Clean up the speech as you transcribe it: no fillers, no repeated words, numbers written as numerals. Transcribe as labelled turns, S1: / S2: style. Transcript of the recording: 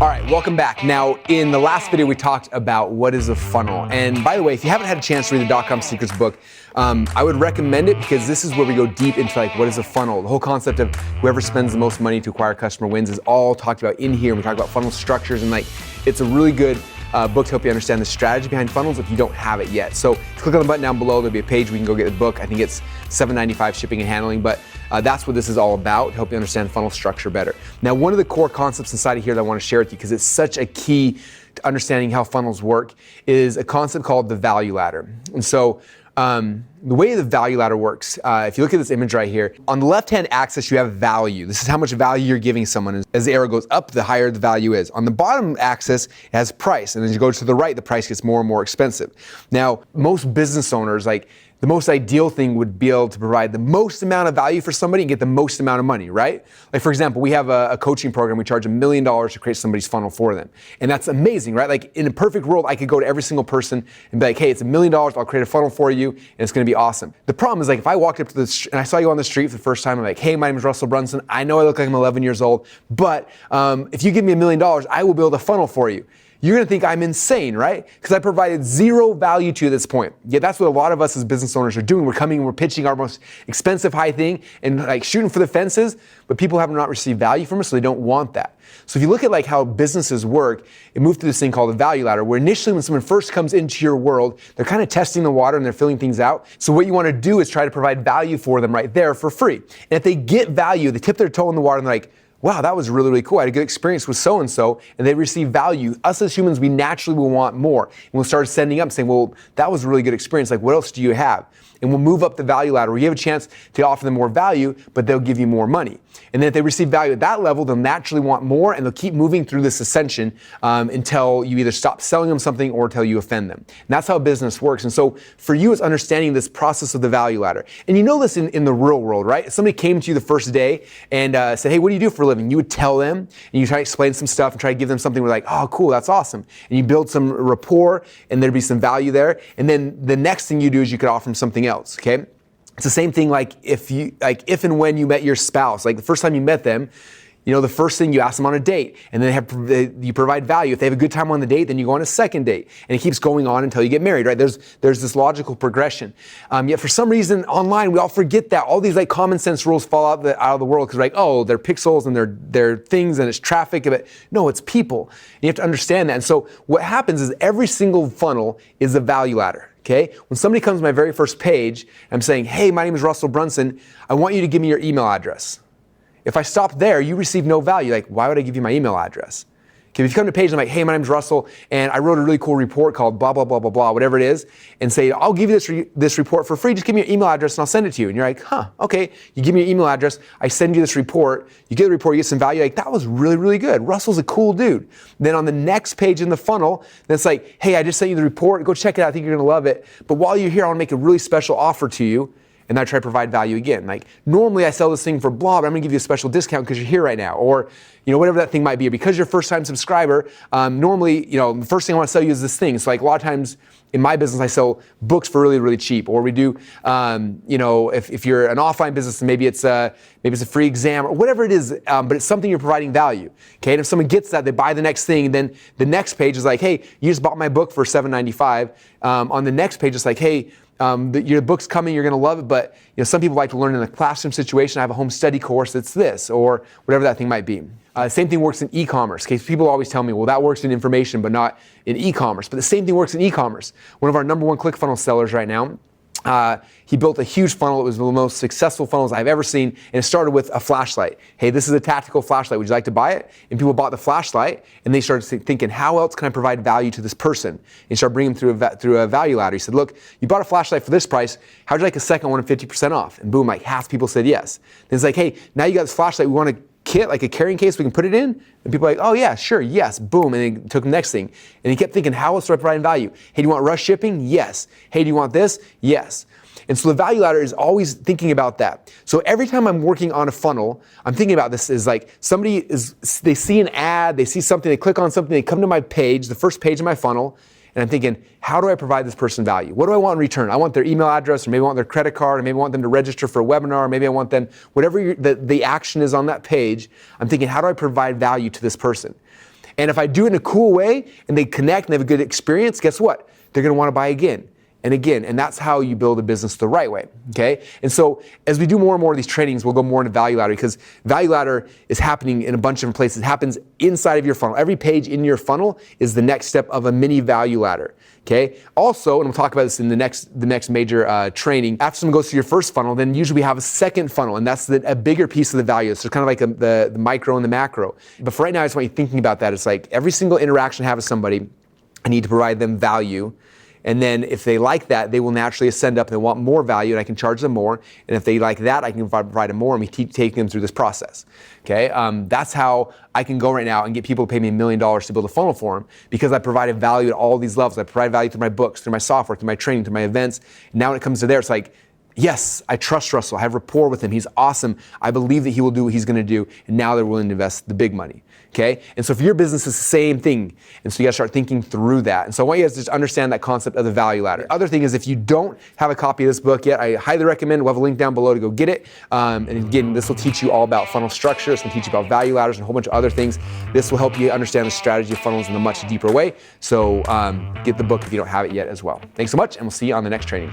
S1: All right, welcome back. Now, in the last video, we talked about what is a funnel. And by the way, if you haven't had a chance to read the Dot-Com Secrets book, I would recommend it because this is where we go deep into like what is a funnel. The whole concept of whoever spends the most money to acquire a customer wins is all talked about in here. We talk about funnel structures and like it's a really good book to help you understand the strategy behind funnels if you don't have it yet. So click on the button down below. There'll be a page where you can go get the book. I think it's $7.95 shipping and handling, but that's what this is all about, to help you understand funnel structure better. Now, one of the core concepts inside of here that I want to share with you, because it's such a key to understanding how funnels work, is a concept called the value ladder. And so the way the value ladder works, if you look at this image right here, on the left-hand axis, you have value. This is how much value you're giving someone. As the arrow goes up, the higher the value is. On the bottom axis, it has price. And as you go to the right, the price gets more and more expensive. Now, most business owners, like, the most ideal thing would be able to provide the most amount of value for somebody and get the most amount of money, right? Like, for example, we have a coaching program. We charge $1 million to create somebody's funnel for them. And that's amazing, right? Like, in a perfect world, I could go to every single person and be like, hey, it's $1 million. I'll create a funnel for you, and it's going to be awesome. The problem is, like, if I walked up to the and I saw you on the street for the first time, I'm like, hey, my name is Russell Brunson. I know I look like I'm 11 years old, but if you give me $1 million, I will build a funnel for you. You're going to think I'm insane, right? Because I provided zero value to you at this point. Yet that's what a lot of us as business owners are doing. We're coming, we're pitching our most expensive high thing and like shooting for the fences, but people have not received value from us, so they don't want that. So if you look at like how businesses work, it moves through this thing called the value ladder, where initially when someone first comes into your world, they're kind of testing the water and they're filling things out. So what you want to do is try to provide value for them right there for free. And if they get value, they tip their toe in the water and they're like, wow, that was really, really cool. I had a good experience with so-and-so, and they receive value. Us as humans, we naturally will want more. And we'll start sending up saying, well, that was a really good experience. Like, what else do you have? And we'll move up the value ladder where you have a chance to offer them more value, but they'll give you more money. And then if they receive value at that level, they'll naturally want more, and they'll keep moving through this ascension until you either stop selling them something or until you offend them. And that's how business works. And so for you, it's understanding this process of the value ladder. And you know this in the real world, right? If somebody came to you the first day and said, hey, what do you do for a living? You would tell them, and you try to explain some stuff and try to give them something where like, oh, cool, that's awesome. And you build some rapport, and there'd be some value there. And then the next thing you do is you could offer them something else, okay? It's the same thing like if and when you met your spouse, like the first time you met them, you know, the first thing you ask them on a date, and then you provide value. If they have a good time on the date, then you go on a second date, and it keeps going on until you get married, right? There's this logical progression. Yet for some reason online, we all forget that. All these like common sense rules fall out of the world because like, oh, they're pixels and they're things and it's traffic, but no, it's people. You have to understand that. And so what happens is every single funnel is a value ladder. Okay? When somebody comes to my very first page, I'm saying, hey, my name is Russell Brunson. I want you to give me your email address. If I stop there, you receive no value. Like, why would I give you my email address? Okay, if you come to a page and I'm like, hey, my name's Russell, and I wrote a really cool report called blah, blah, blah, blah, blah, whatever it is, and say, I'll give you this report for free. Just give me your email address and I'll send it to you. And you're like, huh, okay. You give me your email address. I send you this report. You get the report, you get some value. Like, that was really, really good. Russell's a cool dude. Then on the next page in the funnel, then it's like, hey, I just sent you the report. Go check it out. I think you're going to love it. But while you're here, I want to make a really special offer to you. And then I try to provide value again. Like, normally I sell this thing for blah, but I'm gonna give you a special discount because you're here right now. Or, you know, whatever that thing might be. Or because you're a first-time subscriber, normally, you know, the first thing I wanna sell you is this thing. So like a lot of times in my business, I sell books for really, really cheap. Or we do, you know, if you're an offline business, maybe it's a free exam or whatever it is, but it's something you're providing value. Okay, and if someone gets that, they buy the next thing, and then the next page is like, hey, you just bought my book for $7.95. On the next page, it's like, hey, your book's coming, you're going to love it, but you know, some people like to learn in a classroom situation. I have a home study course that's this, or whatever that thing might be. Same thing works in e-commerce. Okay, people always tell me, well, that works in information, but not in e-commerce. But the same thing works in e-commerce. One of our #1 ClickFunnels sellers right now, he built a huge funnel. It was one of the most successful funnels I've ever seen, and it started with a flashlight. Hey, this is a tactical flashlight. Would you like to buy it? And people bought the flashlight, and they started thinking, how else can I provide value to this person? And he started bringing them through a value ladder. He said, look, you bought a flashlight for this price. How would you like a second one at 50% off? And boom, like half the people said yes. Then it's like, hey, now you got this flashlight. We want a kit, like a carrying case we can put it in? And people are like, oh yeah, sure, yes, boom. And he took the next thing. And he kept thinking, how else do I provide value? Hey, do you want rush shipping? Yes. Hey, do you want this? Yes. And so the value ladder is always thinking about that. So every time I'm working on a funnel, I'm thinking about this is like they see an ad, they see something, they click on something, they come to my page, the first page of my funnel, and I'm thinking, how do I provide this person value? What do I want in return? I want their email address, or maybe I want their credit card, or maybe I want them to register for a webinar, or maybe I want them, whatever the action is on that page, I'm thinking, how do I provide value to this person? And if I do it in a cool way and they connect and they have a good experience, guess what? They're gonna wanna buy again and again. And that's how you build a business the right way, okay? And so as we do more and more of these trainings, we'll go more into value ladder, because value ladder is happening in a bunch of different places. It happens inside of your funnel. Every page in your funnel is the next step of a mini value ladder, okay? Also, and we'll talk about this in the next major training, after someone goes through your first funnel, then usually we have a second funnel, and that's a bigger piece of the value. So kind of like the micro and the macro. But for right now, I just want you thinking about that. It's like every single interaction I have with somebody, I need to provide them value. And then if they like that, they will naturally ascend up and they want more value, and I can charge them more. And if they like that, I can provide them more, and we keep taking them through this process. Okay, that's how I can go right now and get people to pay me $1 million to build a funnel for them, because I provided value at all these levels. I provide value through my books, through my software, through my training, through my events. And now when it comes to there, it's like, yes, I trust Russell. I have rapport with him. He's awesome. I believe that he will do what he's going to do. And now they're willing to invest the big money. Okay? And so for your business, it's the same thing. And so you got to start thinking through that. And so I want you guys to just understand that concept of the value ladder. The other thing is, if you don't have a copy of this book yet, I highly recommend. We'll have a link down below to go get it. And again, this will teach you all about funnel structure. It's going to teach you about value ladders and a whole bunch of other things. This will help you understand the strategy of funnels in a much deeper way. So get the book if you don't have it yet as well. Thanks so much, and we'll see you on the next training.